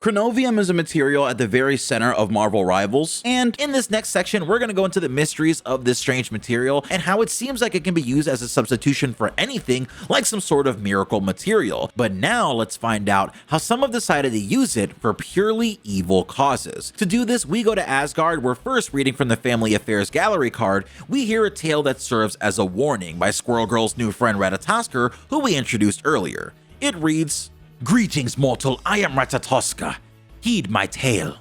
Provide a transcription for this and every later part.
Chronovium is a material at the very center of Marvel Rivals, and in this next section we're going to go into the mysteries of this strange material and how it seems like it can be used as a substitution for anything like some sort of miracle material. But now let's find out how some have decided to use it for purely evil causes. To do this, we go to Asgard, where first, reading from the Family Affairs gallery card, we hear a tale that serves as a warning by Squirrel Girl's new friend Ratatoskr, who we introduced earlier. It reads, "Greetings, mortal, I am Ratatoskr. Heed my tale.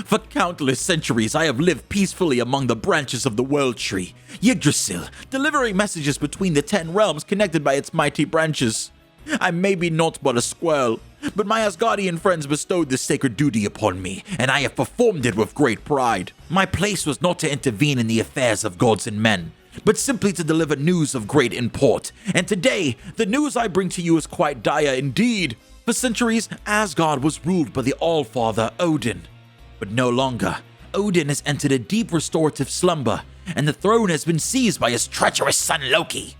For countless centuries I have lived peacefully among the branches of the World Tree, Yggdrasil, delivering messages between the 10 realms connected by its mighty branches. I may be naught but a squirrel, but my Asgardian friends bestowed this sacred duty upon me, and I have performed it with great pride. My place was not to intervene in the affairs of gods and men, but simply to deliver news of great import, and today, the news I bring to you is quite dire indeed. For centuries, Asgard was ruled by the All-Father Odin. But no longer. Odin has entered a deep restorative slumber, and the throne has been seized by his treacherous son Loki.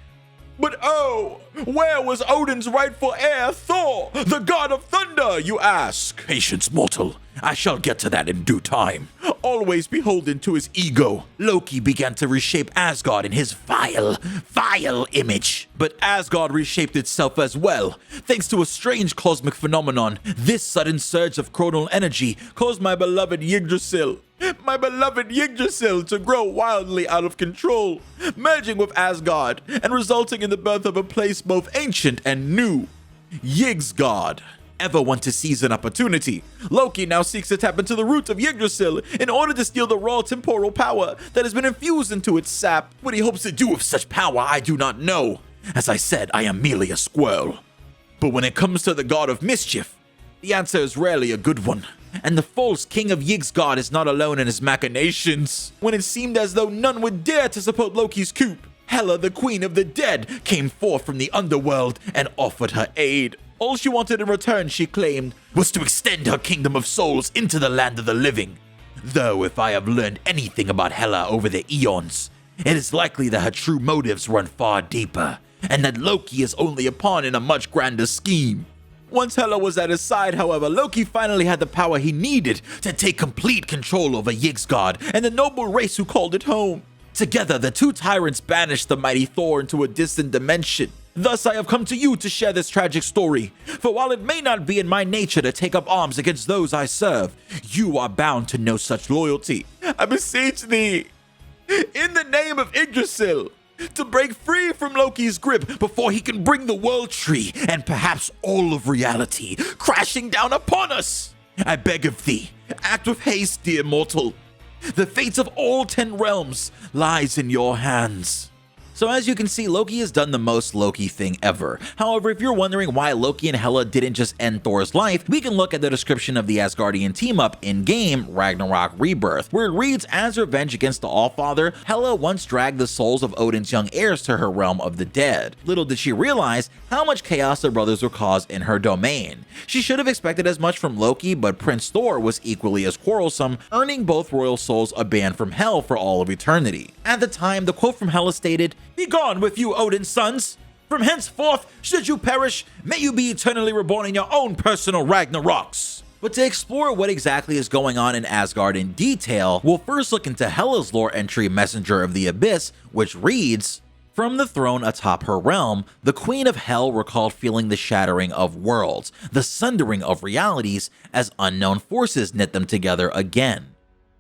But oh, where was Odin's rightful heir, Thor, the god of thunder, you ask? Patience, mortal. I shall get to that in due time. Always beholden to his ego, Loki began to reshape Asgard in his vile image. But Asgard reshaped itself as well. Thanks to a strange cosmic phenomenon, this sudden surge of chronal energy caused my beloved Yggdrasil to grow wildly out of control, merging with Asgard and resulting in the birth of a place both ancient and new, Yggsgard. Ever want to seize an opportunity, Loki now seeks to tap into the root of Yggdrasil in order to steal the raw temporal power that has been infused into its sap. What he hopes to do with such power, I do not know. As I said, I am merely a squirrel. But when it comes to the god of mischief, the answer is rarely a good one. And the false king of Yggsgard is not alone in his machinations. When it seemed as though none would dare to support Loki's coup, Hela, the queen of the dead, came forth from the underworld and offered her aid. All she wanted in return, she claimed, was to extend her kingdom of souls into the land of the living. Though if I have learned anything about Hela over the eons, it is likely that her true motives run far deeper, and that Loki is only a pawn in a much grander scheme. Once Hela was at his side, however, Loki finally had the power he needed to take complete control over Yggsgard and the noble race who called it home. Together, the two tyrants banished the mighty Thor into a distant dimension. Thus, I have come to you to share this tragic story, for while it may not be in my nature to take up arms against those I serve, you are bound to no such loyalty. I beseech thee, in the name of Yggdrasil, to break free from Loki's grip before he can bring the World Tree and perhaps all of reality crashing down upon us. I beg of thee, act with haste, dear mortal. The fate of all 10 realms lies in your hands. So as you can see, Loki has done the most Loki thing ever. However, if you're wondering why Loki and Hela didn't just end Thor's life, we can look at the description of the Asgardian team-up in-game Ragnarok Rebirth, where it reads, as revenge against the Allfather, Hela once dragged the souls of Odin's young heirs to her realm of the dead. Little did she realize how much chaos the brothers would cause in her domain. She should have expected as much from Loki, but Prince Thor was equally as quarrelsome, earning both royal souls a ban from hell for all of eternity. At the time, the quote from Hela stated, "Begone with you, Odin's sons! From henceforth, should you perish, may you be eternally reborn in your own personal Ragnaroks." But to explore what exactly is going on in Asgard in detail, we'll first look into Hela's lore entry, Messenger of the Abyss, which reads, "From the throne atop her realm, the Queen of Hell recalled feeling the shattering of worlds, the sundering of realities, as unknown forces knit them together again.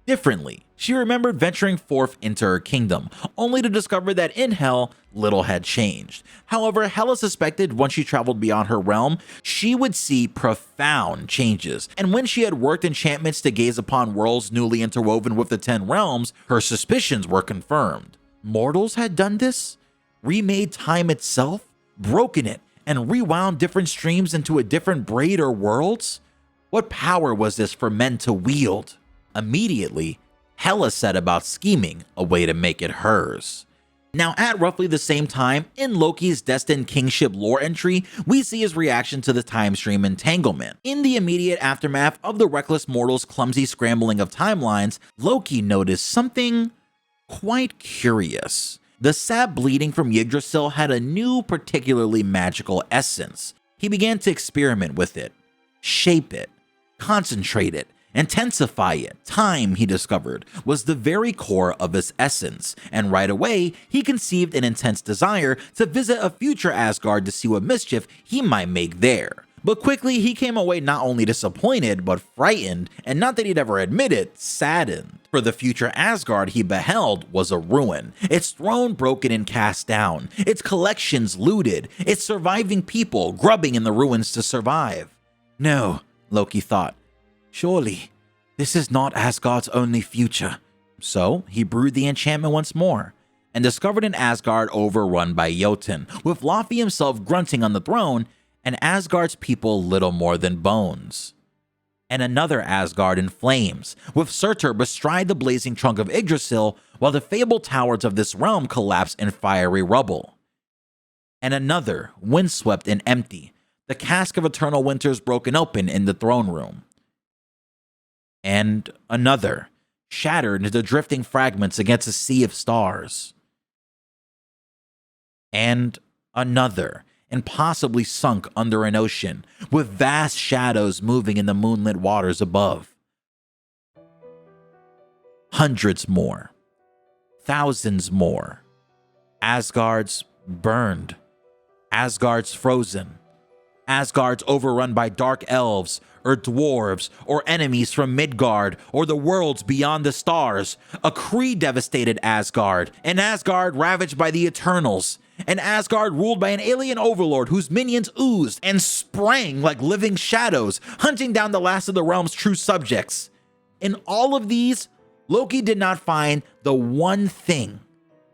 Differently, she remembered venturing forth into her kingdom, only to discover that in Hell, little had changed. However, Hela suspected once she traveled beyond her realm, she would see profound changes, and when she had worked enchantments to gaze upon worlds newly interwoven with the 10 realms, her suspicions were confirmed. Mortals had done this? Remade time itself? Broken it, and rewound different streams into a different braid or worlds? What power was this for men to wield? Immediately, Hela set about scheming a way to make it hers. Now, at roughly the same time, in Loki's destined kingship lore entry, we see his reaction to the Timestream Entanglement. In the immediate aftermath of the reckless mortal's clumsy scrambling of timelines, Loki noticed something quite curious. The sap bleeding from Yggdrasil had a new, particularly magical essence. He began to experiment with it, shape it, concentrate it, intensify it. Time, he discovered, was the very core of his essence, and right away, he conceived an intense desire to visit a future Asgard to see what mischief he might make there. But quickly, he came away not only disappointed, but frightened, and not that he'd ever admit it, saddened. For the future Asgard he beheld was a ruin, its throne broken and cast down, its collections looted, its surviving people grubbing in the ruins to survive. No, Loki thought. Surely, this is not Asgard's only future. So, he brewed the enchantment once more, and discovered an Asgard overrun by Jotun, with Laufey himself grunting on the throne, and Asgard's people little more than bones. And another Asgard in flames, with Surtur bestride the blazing trunk of Yggdrasil, while the fabled towers of this realm collapse in fiery rubble. And another, windswept and empty, the cask of eternal winters broken open in the throne room. And another, shattered into drifting fragments against a sea of stars. And another, impossibly sunk under an ocean, with vast shadows moving in the moonlit waters above. Hundreds more. Thousands more. Asgard's burned. Asgard's frozen. Asgard's overrun by dark elves, or dwarves, or enemies from Midgard, or the worlds beyond the stars. A Kree-devastated Asgard. An Asgard ravaged by the Eternals. An Asgard ruled by an alien overlord whose minions oozed and sprang like living shadows, hunting down the last of the realm's true subjects. In all of these, Loki did not find the one thing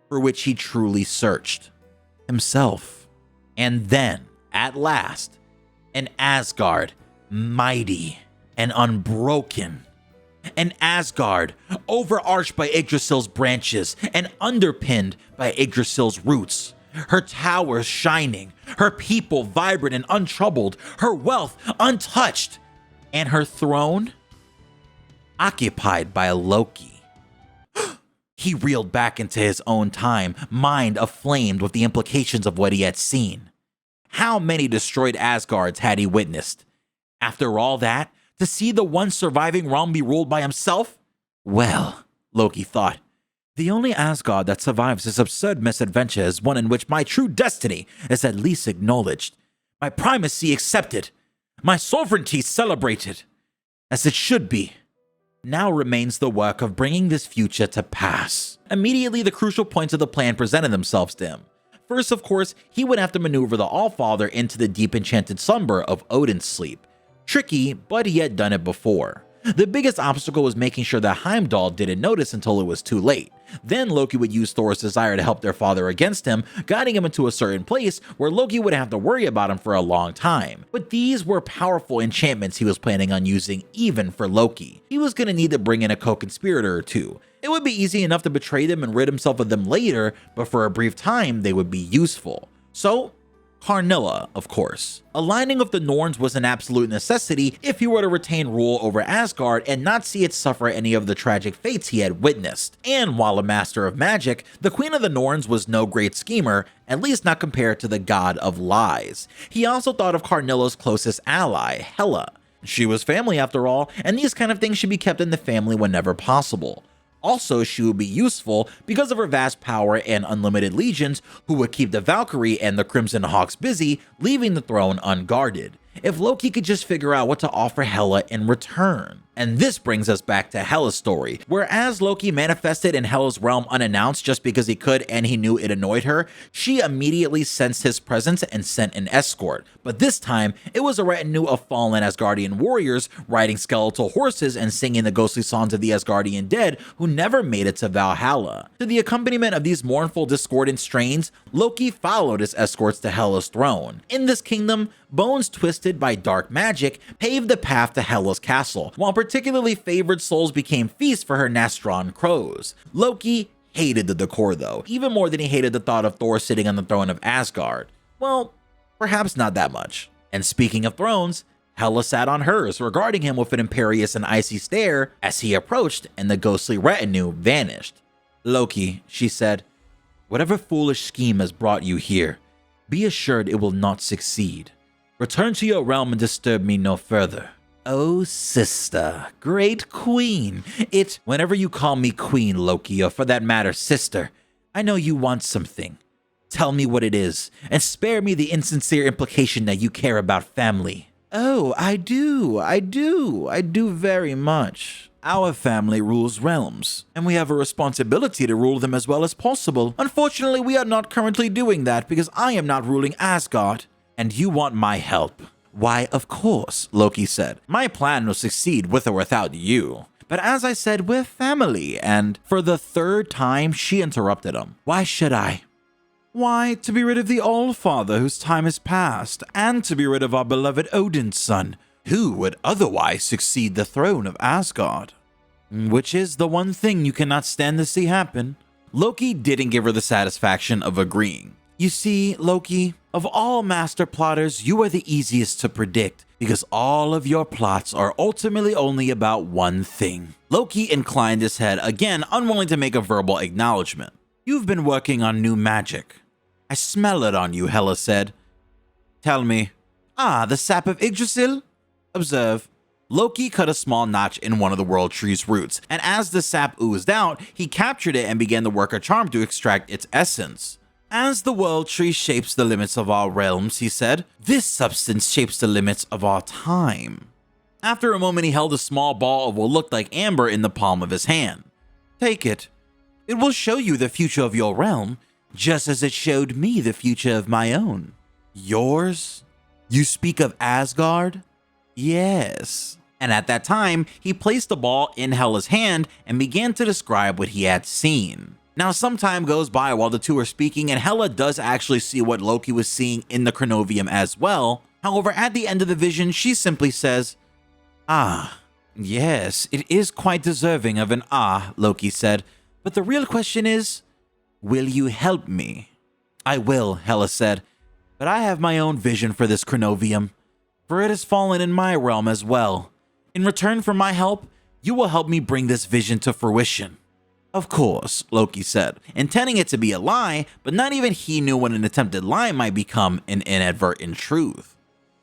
for which he truly searched: himself. And then, at last, an Asgard mighty and unbroken. An Asgard overarched by Yggdrasil's branches and underpinned by Yggdrasil's roots. Her towers shining, her people vibrant and untroubled, her wealth untouched, and her throne occupied by Loki. He reeled back into his own time, mind aflame with the implications of what he had seen. How many destroyed Asgards had he witnessed? After all that, to see the one surviving realm be ruled by himself? Well, Loki thought, the only Asgard that survives this absurd misadventure is one in which my true destiny is at least acknowledged, my primacy accepted, my sovereignty celebrated, as it should be. Now remains the work of bringing this future to pass. Immediately, the crucial points of the plan presented themselves to him. First, of course, he would have to maneuver the Allfather into the deep enchanted slumber of Odin's sleep. Tricky, but he had done it before. The biggest obstacle was making sure that Heimdall didn't notice until it was too late. Then Loki would use Thor's desire to help their father against him, guiding him into a certain place where Loki would have to worry about him for a long time. But these were powerful enchantments he was planning on using even for Loki. He was going to need to bring in a co-conspirator or two. It would be easy enough to betray them and rid himself of them later, but for a brief time they would be useful. So, Karnilla, of course. Aligning with the Norns was an absolute necessity if he were to retain rule over Asgard and not see it suffer any of the tragic fates he had witnessed. And while a master of magic, the Queen of the Norns was no great schemer, at least not compared to the god of lies. He also thought of Karnilla's closest ally, Hela. She was family after all, and these kind of things should be kept in the family whenever possible. Also, she would be useful because of her vast power and unlimited legions who would keep the Valkyrie and the Crimson Hawks busy, leaving the throne unguarded. If Loki could just figure out what to offer Hela in return. And this brings us back to Hela's story, where as Loki manifested in Hela's realm unannounced just because he could and he knew it annoyed her, she immediately sensed his presence and sent an escort. But this time, it was a retinue of fallen Asgardian warriors riding skeletal horses and singing the ghostly songs of the Asgardian dead who never made it to Valhalla. To the accompaniment of these mournful, discordant strains, Loki followed his escorts to Hela's throne. In this kingdom, bones twisted by dark magic paved the path to Hela's castle, while particularly favored souls became feasts for her Nastron crows. Loki hated the decor though, even more than he hated the thought of Thor sitting on the throne of Asgard. Well, perhaps not that much. And speaking of thrones, Hela sat on hers, regarding him with an imperious and icy stare as he approached and the ghostly retinue vanished. Loki, she said, whatever foolish scheme has brought you here, be assured it will not succeed. Return to your realm and disturb me no further. Oh, sister, great queen. Whenever you call me queen, Loki, or for that matter, sister, I know you want something. Tell me what it is, and spare me the insincere implication that you care about family. Oh, I do very much. Our family rules realms, and we have a responsibility to rule them as well as possible. Unfortunately, we are not currently doing that because I am not ruling Asgard, and you want my help. Why, of course, Loki said. My plan will succeed with or without you. But as I said, we're family, and for the third time, she interrupted him. Why should I? Why, to be rid of the All-Father whose time has passed, and to be rid of our beloved Odin's son, who would otherwise succeed the throne of Asgard. Which is the one thing you cannot stand to see happen. Loki didn't give her the satisfaction of agreeing. You see, Loki, of all master plotters, you are the easiest to predict, because all of your plots are ultimately only about one thing. Loki inclined his head, again unwilling to make a verbal acknowledgement. You've been working on new magic. I smell it on you, Hela said. Tell me. The sap of Yggdrasil? Observe. Loki cut a small notch in one of the world tree's roots, and as the sap oozed out, he captured it and began to work a charm to extract its essence. As the world tree shapes the limits of our realms, he said, this substance shapes the limits of our time. After a moment, he held a small ball of what looked like amber in the palm of his hand. Take it. It will show you the future of your realm, just as it showed me the future of my own. Yours? You speak of Asgard? Yes. And at that time, he placed the ball in Hela's hand and began to describe what he had seen. Now, some time goes by while the two are speaking, and Hela does actually see what Loki was seeing in the Chronovium as well. However, at the end of the vision, she simply says, yes, it is quite deserving of an Loki said. But the real question is, will you help me? I will, Hela said, but I have my own vision for this Chronovium, for it has fallen in my realm as well. In return for my help, you will help me bring this vision to fruition. Of course, Loki said, intending it to be a lie, but not even he knew when an attempted lie might become an inadvertent truth.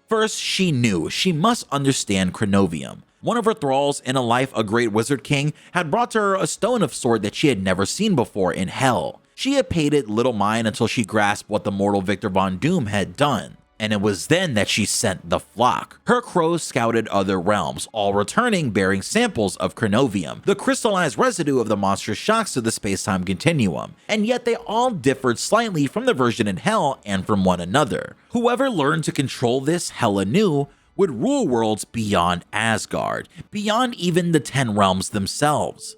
First, she knew she must understand Chronovium. One of her thralls in a life, a great wizard king, had brought to her a stone of sword that she had never seen before in Hell. She had paid it little mind until she grasped what the mortal Victor Von Doom had done. And it was then that she sent the flock. Her crows scouted other realms, all returning bearing samples of Chronovium, the crystallized residue of the monstrous shocks of the space-time continuum, and yet they all differed slightly from the version in Hell and from one another. Whoever learned to control this, Hela knew, would rule worlds beyond Asgard, beyond even the 10 realms themselves.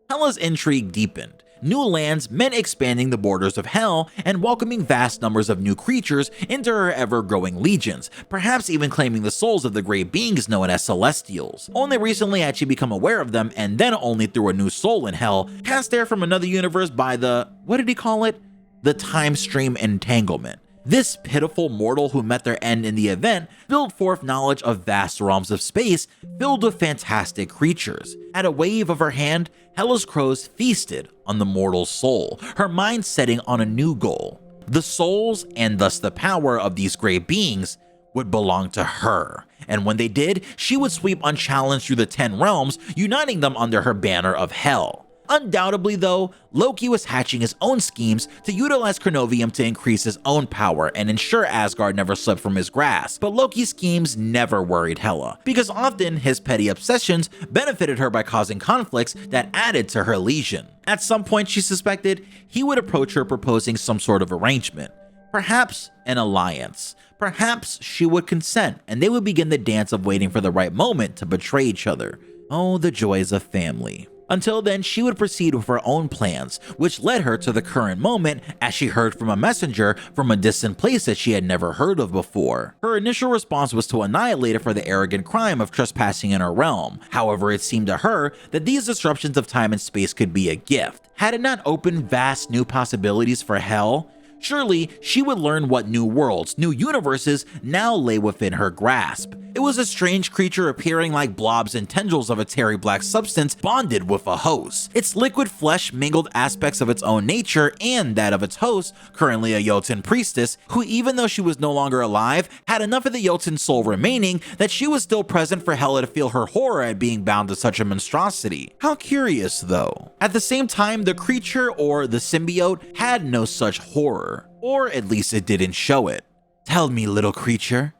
Hela's intrigue deepened. New lands meant expanding the borders of Hell and welcoming vast numbers of new creatures into her ever-growing legions, perhaps even claiming the souls of the great beings known as Celestials. Only recently had she become aware of them, and then only through a new soul in Hell, cast there from another universe by the, what did he call it? The Timestream Entanglement. This pitiful mortal who met their end in the event spilled forth knowledge of vast realms of space filled with fantastic creatures. At a wave of her hand, Hela's crows feasted on the mortal's soul, her mind setting on a new goal. The souls, and thus the power of these great beings, would belong to her, and when they did, she would sweep unchallenged through the 10 realms, uniting them under her banner of Hell. Undoubtedly though, Loki was hatching his own schemes to utilize Chronovium to increase his own power and ensure Asgard never slipped from his grasp. But Loki's schemes never worried Hela, because often his petty obsessions benefited her by causing conflicts that added to her legion. At some point, she suspected he would approach her proposing some sort of arrangement, perhaps an alliance. Perhaps she would consent and they would begin the dance of waiting for the right moment to betray each other. Oh, the joys of family. Until then, she would proceed with her own plans, which led her to the current moment as she heard from a messenger from a distant place that she had never heard of before. Her initial response was to annihilate it for the arrogant crime of trespassing in her realm. However, it seemed to her that these disruptions of time and space could be a gift. Had it not opened vast new possibilities for Hell? Surely she would learn what new worlds, new universes now lay within her grasp. It was a strange creature appearing like blobs and tendrils of a tarry black substance bonded with a host. Its liquid flesh mingled aspects of its own nature and that of its host, currently a Jotun priestess, who even though she was no longer alive, had enough of the Jotun soul remaining that she was still present for Hela to feel her horror at being bound to such a monstrosity. How curious though. At the same time, the creature, or the symbiote, had no such horror, or at least it didn't show it. "Tell me, little creature,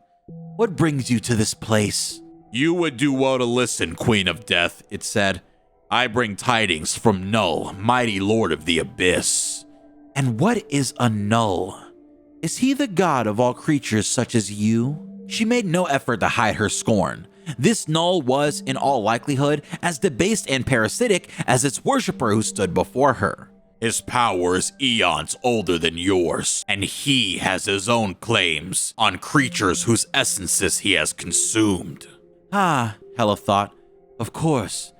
what brings you to this place?" "You would do well to listen, Queen of Death," it said. "I bring tidings from Knull, mighty lord of the abyss." "And what is a Knull? Is he the god of all creatures such as you?" She made no effort to hide her scorn. This Knull was, in all likelihood, as debased and parasitic as its worshipper who stood before her. "His power is eons older than yours, and he has his own claims on creatures whose essences he has consumed." Ah, Hela thought. Of course.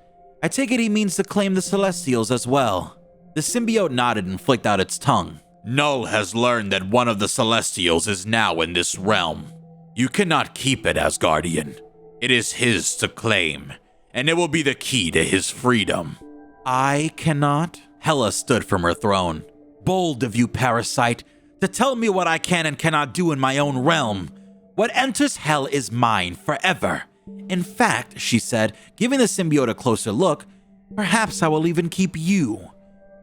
I take it he means to claim the Celestials as well. The symbiote nodded and flicked out its tongue. "Knull has learned that one of the Celestials is now in this realm. You cannot keep it, Asgardian. It is his to claim, and it will be the key to his freedom." "I cannot?" Hela stood from her throne. "Bold of you, parasite, to tell me what I can and cannot do in my own realm. What enters hell is mine forever. In fact," she said, giving the symbiote a closer look, "perhaps I will even keep you.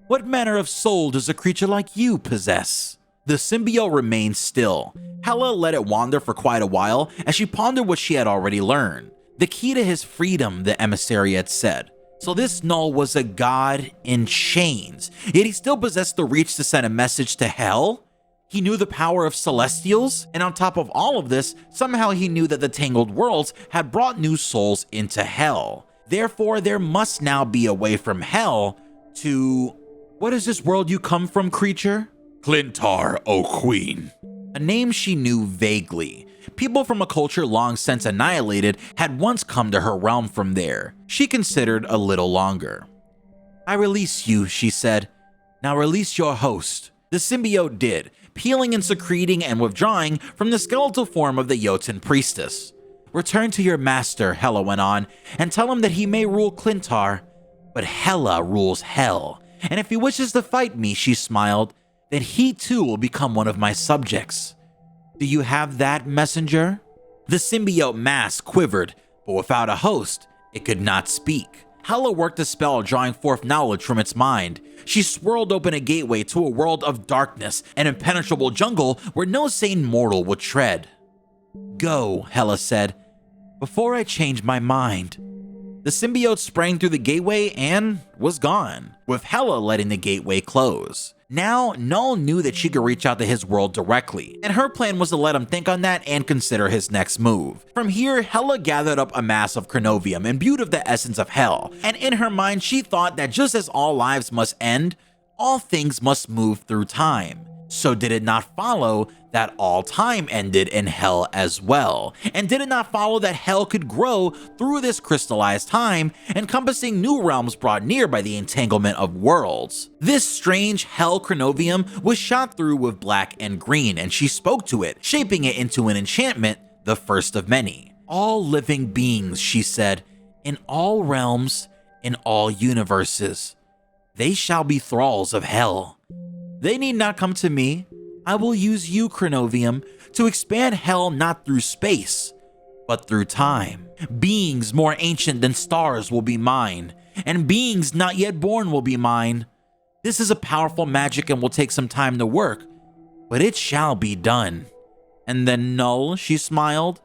What manner of soul does a creature like you possess?" The symbiote remained still. Hela let it wander for quite a while as she pondered what she had already learned. The key to his freedom, the emissary had said. So this Knull was a god in chains, yet he still possessed the reach to send a message to hell? He knew the power of Celestials, and on top of all of this, somehow he knew that the Tangled Worlds had brought new souls into hell. Therefore, there must now be a way from hell to... What is this world you come from, creature? "Clintar, O Queen." A name she knew vaguely. People from a culture long since annihilated had once come to her realm from there. She considered a little longer. "I release you," she said. "Now release your host." The symbiote did, peeling and secreting and withdrawing from the skeletal form of the Jotun priestess. "Return to your master," Hela went on, "and tell him that he may rule Clintar, but Hela rules hell. And if he wishes to fight me," she smiled, "then he too will become one of my subjects. Do you have that, messenger?" The symbiote mass quivered, but without a host, it could not speak. Hela worked a spell, drawing forth knowledge from its mind. She swirled open a gateway to a world of darkness, an impenetrable jungle where no sane mortal would tread. "Go," Hela said, "before I change my mind." The symbiote sprang through the gateway and was gone, with Hela letting the gateway close. Now, Knull knew that she could reach out to his world directly, and her plan was to let him think on that and consider his next move. From here, Hela gathered up a mass of Chronovium imbued with the essence of hell, and in her mind she thought that just as all lives must end, all things must move through time. So did it not follow that all time ended in hell as well? And did it not follow that hell could grow through this crystallized time, encompassing new realms brought near by the entanglement of worlds? This strange hell Chronovium was shot through with black and green, and she spoke to it, shaping it into an enchantment, the first of many. "All living beings," she said, "in all realms, in all universes, they shall be thralls of hell. They need not come to me. I will use you, Chronovium, to expand hell not through space, but through time. Beings more ancient than stars will be mine, and beings not yet born will be mine. This is a powerful magic and will take some time to work, but it shall be done. And then Knull," she smiled,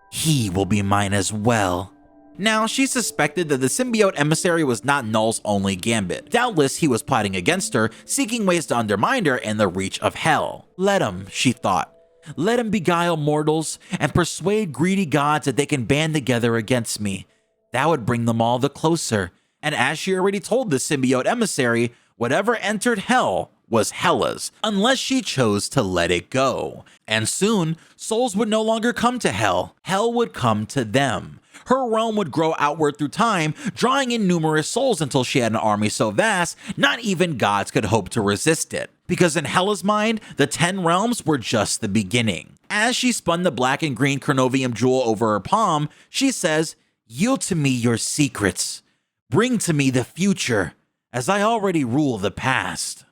"he will be mine as well." Now, she suspected that the symbiote emissary was not Knull's only gambit. Doubtless, he was plotting against her, seeking ways to undermine her in the reach of hell. Let him, she thought. Let him beguile mortals and persuade greedy gods that they can band together against me. That would bring them all the closer. And as she already told the symbiote emissary, whatever entered hell was Hela's, unless she chose to let it go. And soon, souls would no longer come to hell. Hell would come to them. Her realm would grow outward through time, drawing in numerous souls until she had an army so vast, not even gods could hope to resist it. because in Hela's mind, the 10 realms were just the beginning. As she spun the black and green Chronovium jewel over her palm, she says, "Yield to me your secrets. Bring to me the future, as I already rule the past."